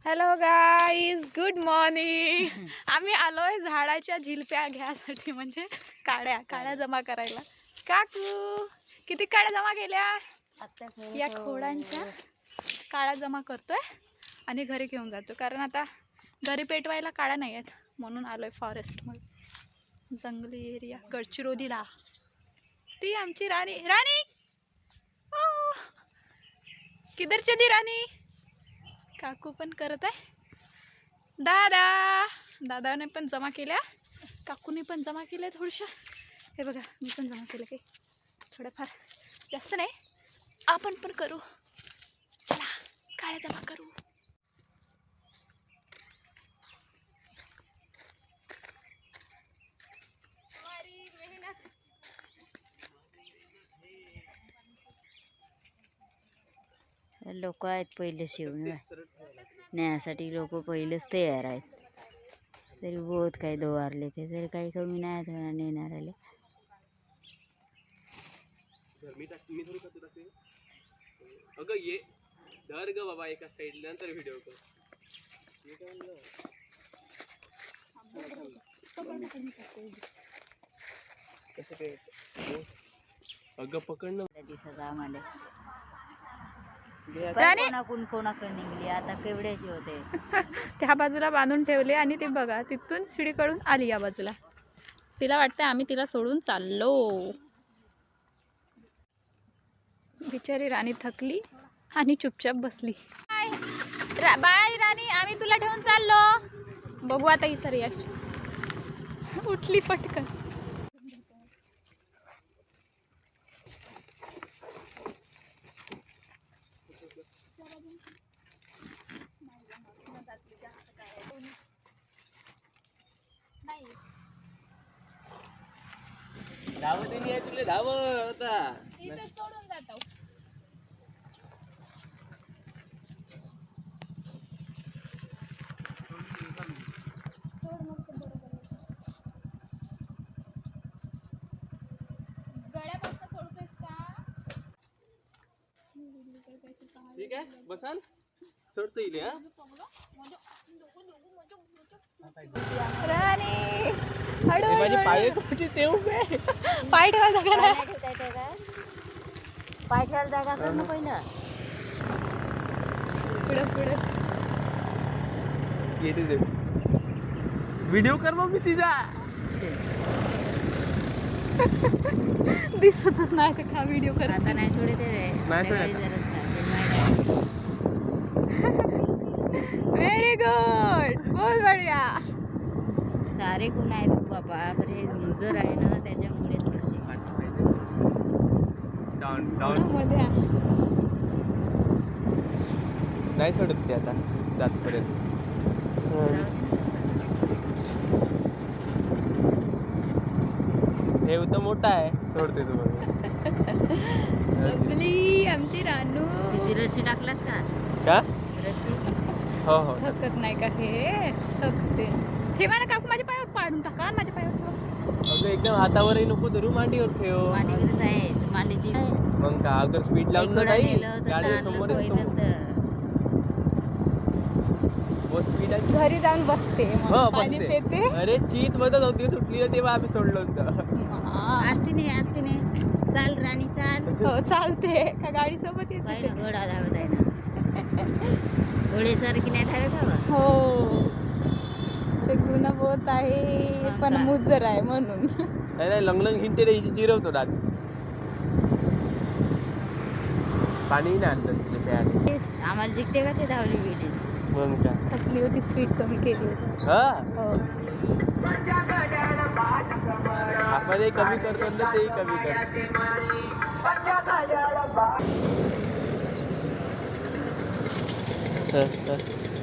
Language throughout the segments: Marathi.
Hello guys, good morning. आम्ही आलोय झाडाच्या झिलप्या घ्यायसाठी, म्हणजे काड्या जमा करायला. काकू किती काड्या जमा केल्या? या खोडांच्या काड्या जमा करतोय आणि घरी घेऊन जातो, कारण आता घरी पेटवायला काड्या नाही आहेत, म्हणून आलोय फॉरेस्टमध्ये, जंगली एरिया गडचिरोलीला. ती आमची राणी. राणी किधर चली राणी? काकू पण करत आहे. दादाने पण जमा केल्या, काकूने पण जमा केल्या थोड्याशा. हे बघा, मी पण जमा केलं काही थोडंफार, जास्त नाही. आपण पण करू, चला काड्या जमा करू. मेहनत. लोक आहेत पहिले शिवून न्यायासाठी, लोक पहिलेच तयार आहेत. तरी बहुत काही दोवारले ते, तरी काही कमी नाही आहेत नेणाऱ्याला. अगं ये धर ग बाबा एका साईडला, नंतर व्हिडिओ कर. अगं पकडणं दिसत आम्हाला राणी! कोणाकडे निघली आता, केवढ्याची होते. त्या बाजूला बांधून ठेवले आणि ती बघा तिथून शिडीकडून आली या बाजूला. तिला वाटतं आम्ही तिला सोडून चाललो. बिचारी राणी थकली आणि चुपचाप बसली. बाय राणी, आम्ही तुला ठेवून चाललो. बघू आता ही सर उठली पटकन. धावत नाही तुला, धाव आता सोडून जातो. ठीक आहे, बसाल सोडतो येईल. राणी माझे पाय कोणते ते उभे, पाय ठेवा सगळ्यांना. पाय ठेवायला जागा कर ना पहिलं. पुढे येते व्हिडिओ कर मग मी तिचा. दिसतच नाही ते का व्हिडिओ कर. आता नाही सोडे ते रे, नाही सोडे आता. व्हेरी गुड, बहुत बढिया. सारे कोण आहेत बाबा, बरे नजर आहे ना त्याच्यामुळे थोडीशी. मध्ये नाही सोडत ते आता जातपर्यंत. हे तर मोठा आहे, सोडते तू. बबली आमची रानू. तिची रशी टाकलास का? रशी हो हो. थकत नाही का हे? थकते. ठेवा ना काकू, माझ्या पायावर पाडून टाका, माझ्या पायावर ठेवा. अगं एकदम हातावरही नको धरू, मांडीवर ठेव. मांडीवरच आहे, मांडीची. मग का अगर स्पीड लावून तर नाही, गाडी समोर आहे, समोर. स्पीड आहे. घरी जाऊन बसते, हो मग पाणी बसते. पिते. अरे चीत मधत होती, सुटली ना तेव्हा आम्ही सोडलं होतं. असते नाही चाल राणी चाल. हो चालते का, गाडी सोबत काय येते. ना घोडा धावत आहे ना, घोडेसारखी नाही धावे का बा? हो शेकून बोत आहे, मग पण काय? मुजर आहे म्हणून. नाही लंगलंग हिंटे रे, जिरवतो दात. पाणी नाही आणलं तिथे प्यायला. तेच, आम्हाला जिंकते का ते धावली गेली. मग काय थकली होती, स्पीड कमी केली होती. हा, हो आपण कमी करतो ना, तेही कमी करतो.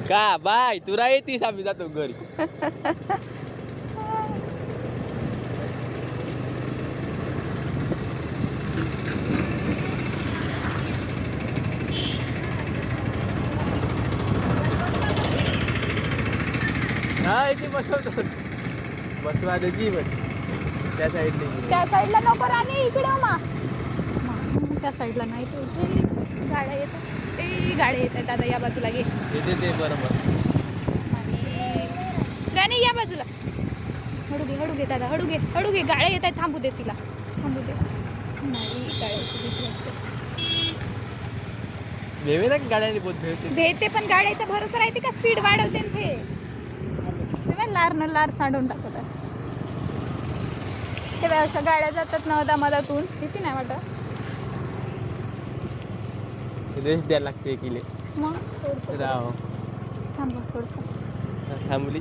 का बाय तुला येतीस, आम्ही जातो घरी. हा इथे बसवतो, बसवा द्यायची पण त्या साईडने. त्या साईडला नको राणी, इकडे मा. त्या साईडला नाही, गाड्या येतात. किती गाड्या येत आहेत दादा या बाजूला घे. येते ते बरोबर. आणि राणी या बाजूला. हळू घे दादा, हळू घे. गाड्या येत आहेत, थांबू दे तिला, थांबू दे. नाही गाड्याची भीती वाटते. भेवे ना गाड्याने बहुत भेवते. भेटते पण गाड्याचा भरोसा राहते का स्पीड वाढवते ना ते. लार न लार सांडून टाकतात. ते बघ अशा गाड्या जातात ना मधातून, भीती नाही वाटत. रेस द्यायला लागते किले. मग राव थांबा थोडंसं. थांबली.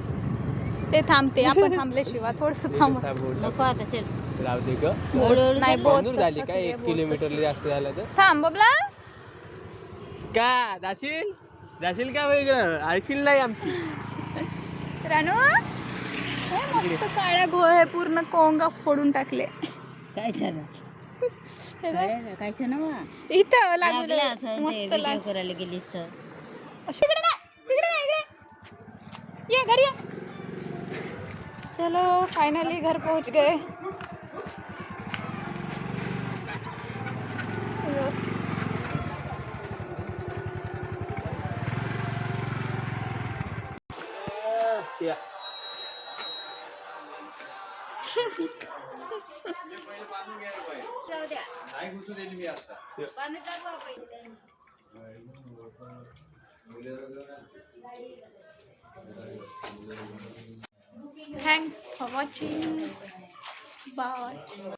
ते थांबते, आपण थांबल्याशिवाय थोडंसं थांब. नको आता चल. राव दे ग. नाही मंजूर झाली काय 1 किलोमीटरला जास्त झालं तर. थांब बबला. का जाशील का वेगळं ऐकशील नाही आमची. रानू हे मस्त काळ्या गोळे पूर्ण कोंगा फोडून टाकले. काय झालं हे बघ. काय छान इथं लागलं असं ते मस्त व्हिडिओ करायला गेलीस तर. तिकडे नाही ये घरी ये. चलो फाइनली घर पहुंच गए. Thanks for watching. Bye.